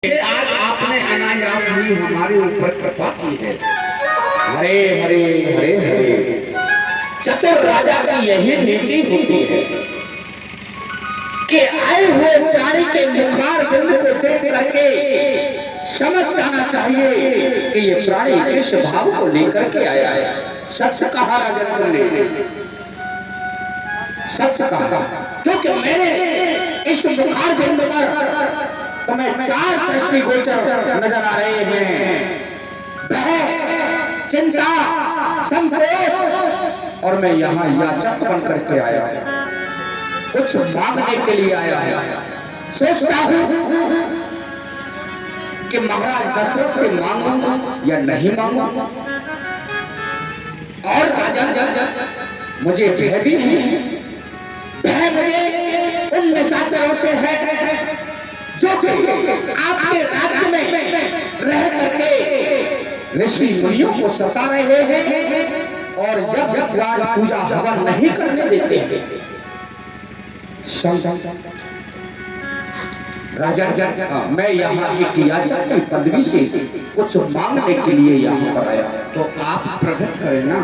आज आपने अनायास ही हमारे ऊपर कृपा की है। हरे हरे हरे हरे। चतुर राजा की यही नीति होती है कि आए हुए प्राणी के मुखार बिंद को देख करके समझ जाना चाहिए कि ये प्राणी किस भाव को लेकर के आया है। सत्य कहा राजेंद्र ने, सत्य कहा, क्योंकि मैंने इस मुखार बिंद पर तुम्हें चार दृष्टिगोचर नजर आ रहे हैं। भय, चिंता, संकोच, और मैं यहाँ याचक बन करके आया हूँ, कुछ मांगने के लिए आया हूँ। सोचता हूँ कि महाराज दशरथ से मांगू या नहीं मांगू। और राजा मुझे भय भी है, भय मुझे उन निशाचरों से है जो कि आपके राज्य में रह करके ऋषि मुनियों को सता रहे हैं और यज्ञ पूजा हवन नहीं करने देते हैं। राजा मैं यहाँ एक याचक की पदवी से कुछ मांगने के लिए यहाँ पर आया, तो आप प्रकट करें ना।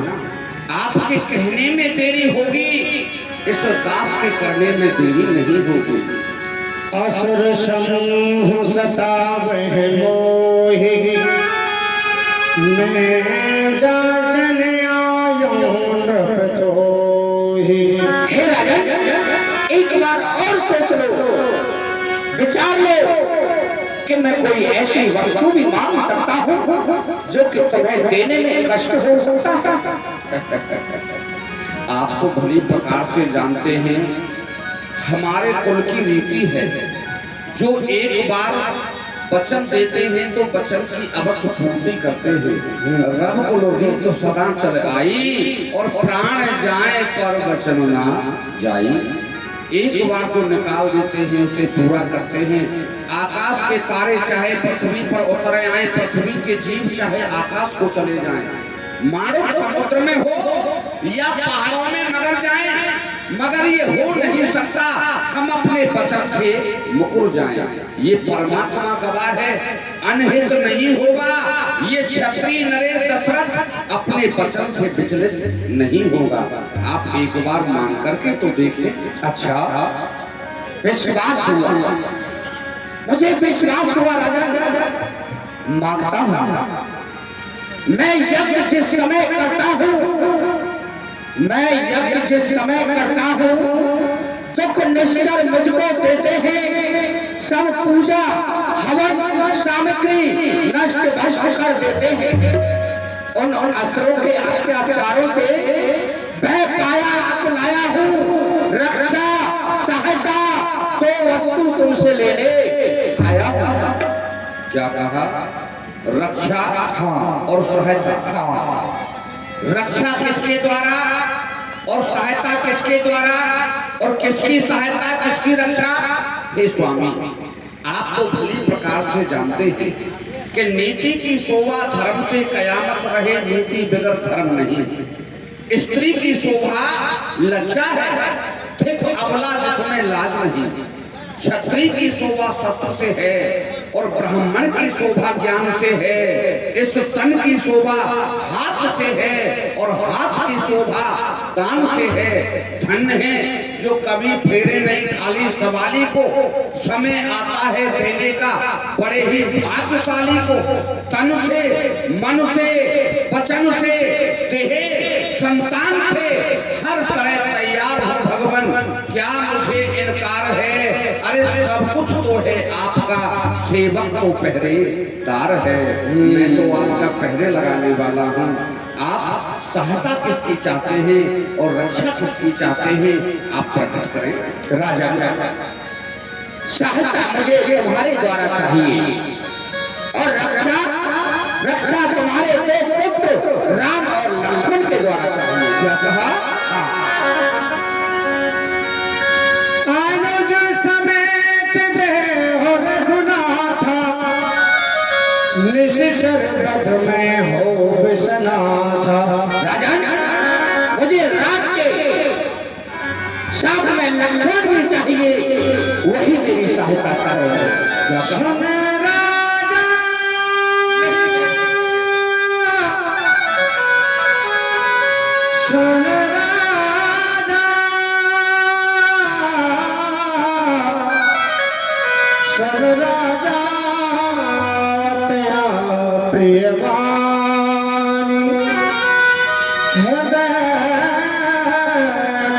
आपके कहने में देरी होगी, इस दास के करने में देरी नहीं होगी। असुर समूह सतावह मोहि, मैं जाचन आयो नृप तोहि। हे राजा, एक बार और सोच लो, विचार लो कि मैं कोई ऐसी वस्तु भी मांग सकता हूँ जो कि तुम्हें देने में कष्ट हो सकता है। आप तो भली प्रकार से जानते हैं हमारे कुल की रीति है, जो एक बार वचन देते हैं तो वचन की अवश्य पूर्ति करते हैं। रब कुलोरी तो सदा चल आई और प्राण जाए पर वचन ना जाई। एक बार तो निकाल देते हैं, उसे पूरा करते हैं। आकाश के तारे चाहे पृथ्वी पर उतरे आए, पृथ्वी के जीव चाहे आकाश को चले जाएं, मानो समुद्र में हो या पहाड़ों में मगर जाएं, मगर ये हो नहीं सकता हम अपने वचन से मुकर जाएं। ये परमात्मा गवाह है, अनहित नहीं होगा। ये क्षत्रिय नरेश दशरथ अपने वचन से विचलित नहीं होगा। आप एक बार मांग करके तो देखें। अच्छा, विश्वास हुआ, मुझे विश्वास हुआ राजा। मांगता हूँ, मैं यज्ञ जिस समय करता हूँ, मैं यज्ञ जिस समय करता हूँ, दुख निश्चर मुझको देते हैं, सब पूजा हवन सामग्री नष्ट भस्म कर देते हैं। उन असुरों के अत्याचारों से भय पाया अपनाया हूँ, रक्षा सहायता को वस्तु तुमसे लेने आया हूँ। क्या कहा? रक्षा और सहायता। रक्षा किसके द्वारा और सहायता किसके द्वारा, और किसकी सहायता किसकी रक्षा? हे स्वामी, आप तो भली प्रकार से जानते हैं कि नीति की शोभा धर्म से कयामत रहे, नीति बगैर धर्म नहीं। स्त्री की शोभा लज्जा है, ठीक अबला जिसमें लाज नहीं। क्षत्रिय की शोभा शस्त्र से है और ब्राह्मण की शोभा ज्ञान से है। इस तन की शोभा हाथ से है और हाथ की शोभा दान से है। धन्य है जो कभी फेरे नहीं खाली सवाली को, समय आता है देने का बड़े ही भाग्यशाली को। तन से, मन से, वचन से, देह संतान से हर तरह तैयार हो भगवान, क्या मुझे इनकार है? अरे सब कुछ तो है आपका, सेवक तो पहरेदार है, मैं तो आपका पहरे लगाने वाला हूँ। आप सहायता किसकी चाहते हैं और रक्षा किसकी चाहते हैं, आप प्रकट करें। राजा, सहायता मुझे तुम्हारे द्वारा चाहिए और रक्षा तुम्हारे दो पुत्र राम और लक्ष्मण के द्वारा चाहिए। क्या कहा? निश्चर रथ में हो बिसना था। राजा, मुझे रात के साथ में लक्ष्मण भी चाहिए, वही मेरी सहायता करे। सुन राजा प्रिय वाणी हृदय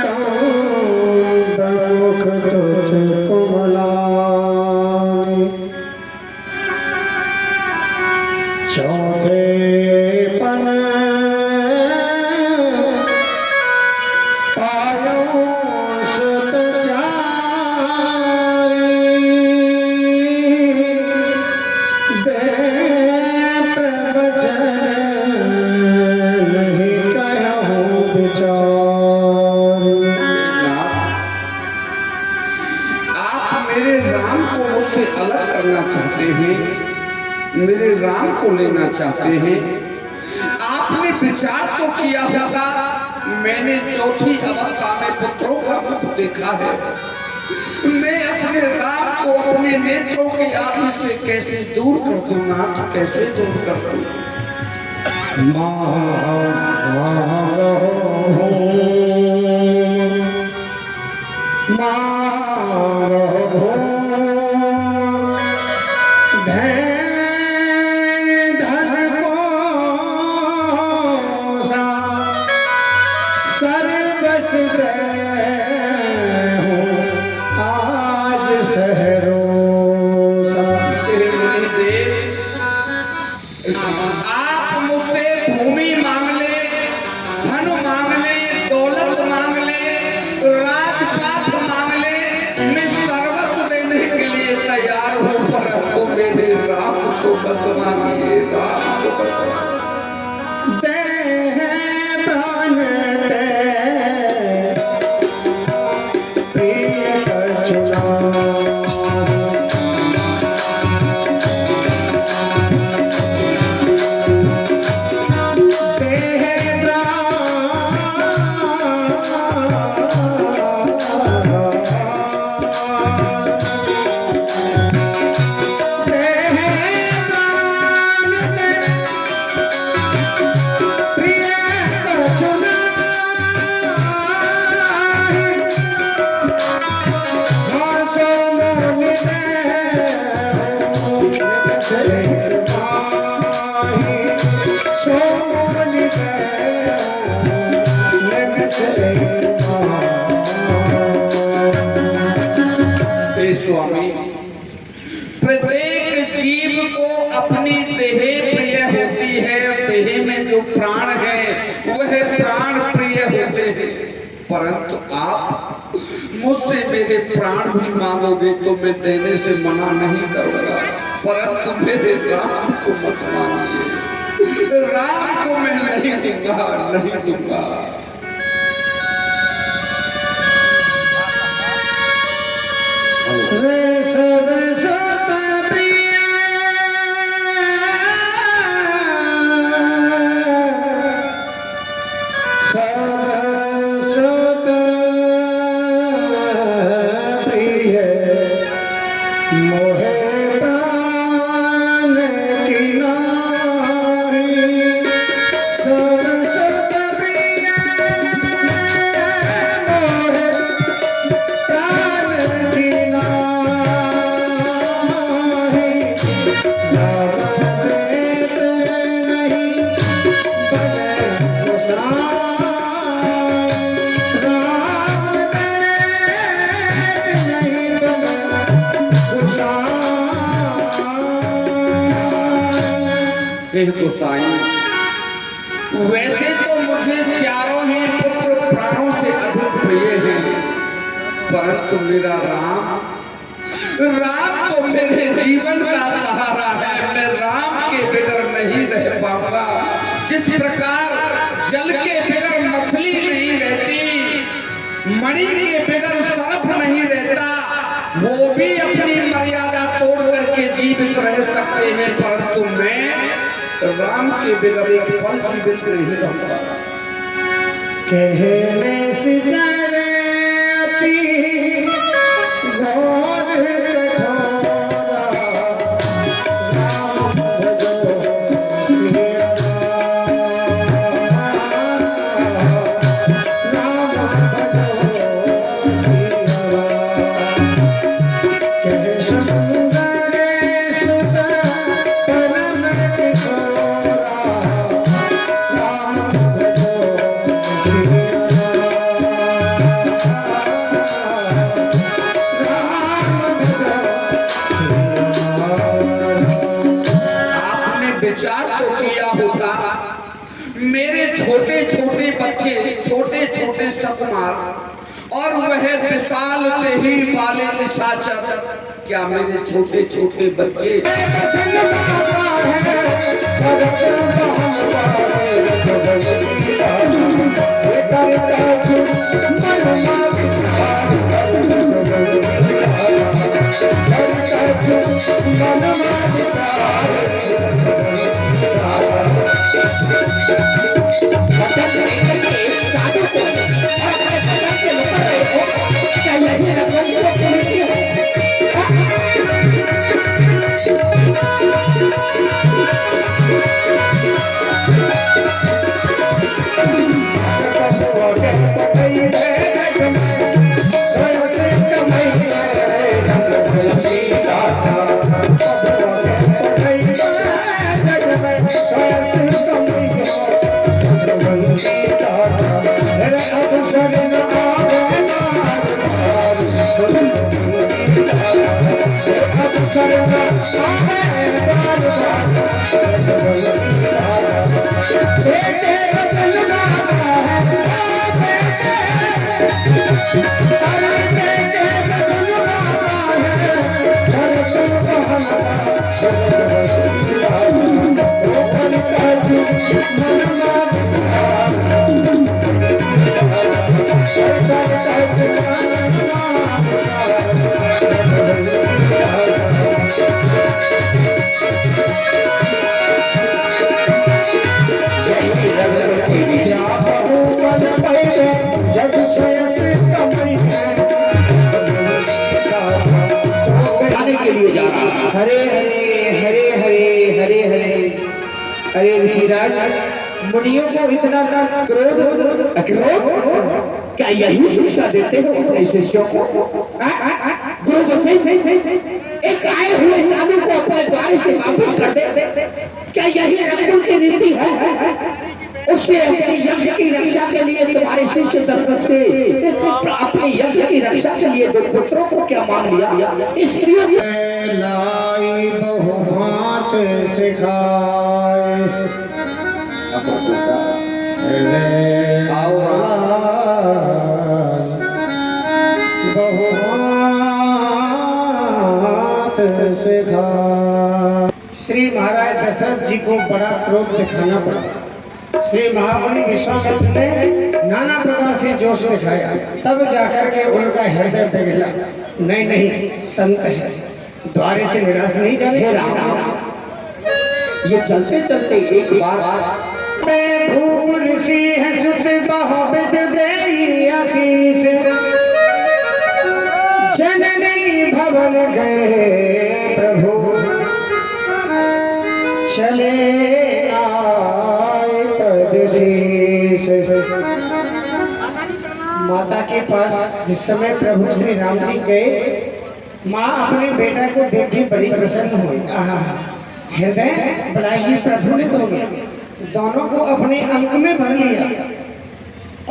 कौंद मुख तुझ कुमलानी चौथे पन पायो सुत चारी दे प्रवचन नहीं कहूँ विचारी। आप मेरे राम को मुझसे अलग करना चाहते हैं, मेरे राम को लेना चाहते हैं। आपने विचार तो किया होगा, मैंने चौथी अवस्था में पुत्रों का मुख देखा है। मैं अपने राम को अपने नेत्रों की आंखों से कैसे दूर कर दूं नाथ, कैसे दूर कर दूं? आज सहरोसा आप मुझसे भूमि मांग ले, धन मांग ले, दौलत मांग ले, राजपाट मांग ले, मैं सर्वस्व देने के लिए तैयार हूँ, पर आपको मेरे राम को बस मांगिए, राम को बस दे प्राण ते प्रिय कछुना स्वामी, प्रत्येक जीव को अपनी देह प्रिय होती है, देह में जो प्राण है वह प्राण प्रिय होते हैं, परंतु आप मुझसे मेरे प्राण भी मांगोगे तो मैं देने से मना नहीं करूंगा, परंतु मेरे राम को मत मांगिए, राम को मैं नहीं दूंगा, नहीं दूंगा। सब सुत प्रिय सब सुत प्रिय मोहे प्राण की नारी सब सुत प्रिय मोहे प्राण की नारी राम देत नहीं बने गोसाई राम देत नहीं बने गोसाई। हे गोसाई, वैसे तो मुझे चारों ही पुत्र प्राणों से अधिक प्रिय हैं, परंतु मेरा राम तो मेरे जीवन का सहारा है, मैं राम के बगैर नहीं रह पाऊंगा। जिस प्रकार जल के बगैर मछली नहीं रहती, मणि के बगैर सर्प नहीं रहता, वो भी अपनी मर्यादा तोड़ करके जीवित रह सकते हैं, परंतु मैं राम के बगैर एक पल जीवित नहीं रहूंगा। कहने से चले अति घोर कठोरा राम भजो सिया राम भजो सिया कह सुंदर विचार तो किया होता, मेरे छोटे छोटे बच्चे, छोटे छोटे सकुमार और वह विशाल देही वाले निशाचर, क्या मेरे छोटे छोटे बच्चे हरे हरे हरे हरे हरे हरे। अरे ऋषिराज, मुनियों को इतना क्रोध क्या यही शिक्षा देते हो अपने शिष्यों को? गुरु वशिष्ठ एक आए हुए साधु को अपने द्वार से वापस कर दे, क्या यही रघुकुल की रीति है? उससे अपने यज्ञ की रक्षा के लिए तुम्हारे शिष्य दशरथ से अपने यज्ञ की रक्षा के लिए दो पुत्रों को क्या मान लिया? स्त्रियों लाई बहुमात सिखाए बहुमात सिखाए। श्री महाराज दशरथ जी को बड़ा क्रोध दिखाना पड़ा। श्री महामुनि विश्वामित्र ने नाना प्रकार से जोश दिखाया, तब जाकर के उनका हृदय पिघला। नहीं नहीं, संत है, द्वारे से निराश नहीं जाने। ये चलते चलते एक बार भूप ऋषि है सुत बहुविध देई आशीष, जननी भवन गए प्रभु चले माता के पास जिस समय प्रभु श्री राम जी गए, माँ अपने बेटा को देख के बड़ी प्रसन्न हुई। हृदय बड़ा ही प्रफुल्लित हो गया, दोनों को अपने अंग में भर लिया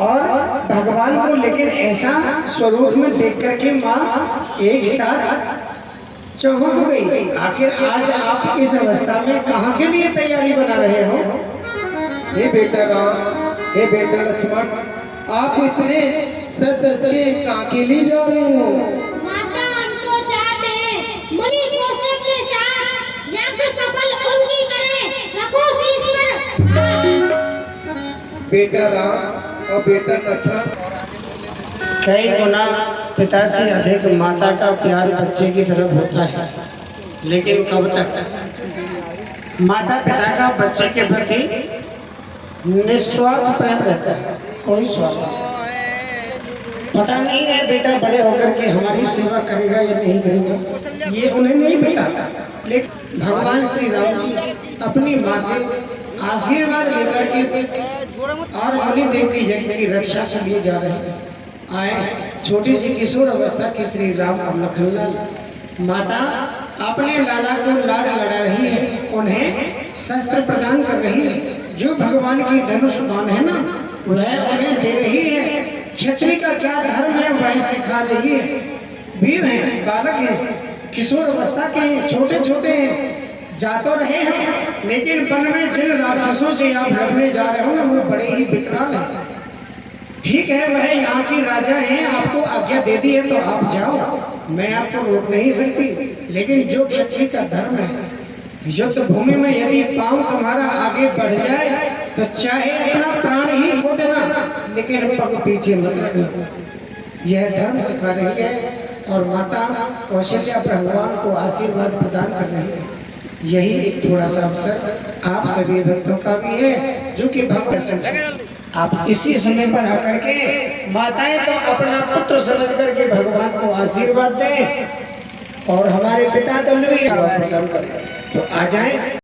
और भगवान को लेकिन ऐसा स्वरूप में देख करके माँ एक साथ चौंक गई। आखिर आज आप इस अवस्था में कहाँ के लिए तैयारी बना रहे हो? हे बेटा राम, हे बेटा लक्ष्मण, आप इतने सदस्य से कहाँ के लिए जा रहे हो? माता, हम तो चाहते हैं मुनि कौशल के साथ यज्ञ सफल उनकी करें। रघुशीश्वर बेटा राम और बेटा लक्ष्मण, कई गुना पिता से अधिक माता का प्यार बच्चे की तरफ होता है, लेकिन कब तक? माता पिता का बच्चे के प्रति निस्वार्थ प्रेम रहता है, कोई स्वार्थ नहीं। पता नहीं है बेटा बड़े होकर के हमारी सेवा करेगा या नहीं करेगा, ये उन्हें नहीं पता। लेकिन भगवान श्री राम जी अपनी माँ से आशीर्वाद लेकर के और मुनि देव की यज्ञ की रक्षा के लिए जा रहे हैं। आए छोटी सी किशोर अवस्था की श्री राम और लखनलाल, माता अपने लाला को लाड लड़ा रही है, उन्हें शस्त्र प्रदान कर रही है। जो भगवान की धनुष बाण है ना, वह उन्हें दे रही है। क्षत्रिय का क्या धर्म है वह सिखा रही है। वीर हैं, बालक हैं, किशोर अवस्था के हैं, छोटे छोटे हैं, जा तो रहे हैं, लेकिन वन में जिन राक्षसों से आप लड़ने जा रहे हो ना, वो बड़े ही विकराल हैं। ठीक है, वह यहाँ की राजा हैं, आपको आज्ञा दे दी है तो आप जाओ, मैं आपको रोक नहीं सकती। लेकिन जो क्षत्रिय का धर्म है, युद्ध भूमि में यदि पांव तुम्हारा आगे बढ़ जाए तो चाहे अपना प्राण ही खो देना, लेकिन पग पीछे मत रखना। यह धर्म सिखा रही है और माता कौशल्या भगवान को आशीर्वाद प्रदान कर रही है। यही एक थोड़ा सा अवसर आप सभी भक्तों का भी है, जो कि भगवान आप इसी समय पर आकर के माताएं तो अपना पुत्र समझ करके भगवान को आशीर्वाद दें और हमारे पिता तो भी तो आ जाए।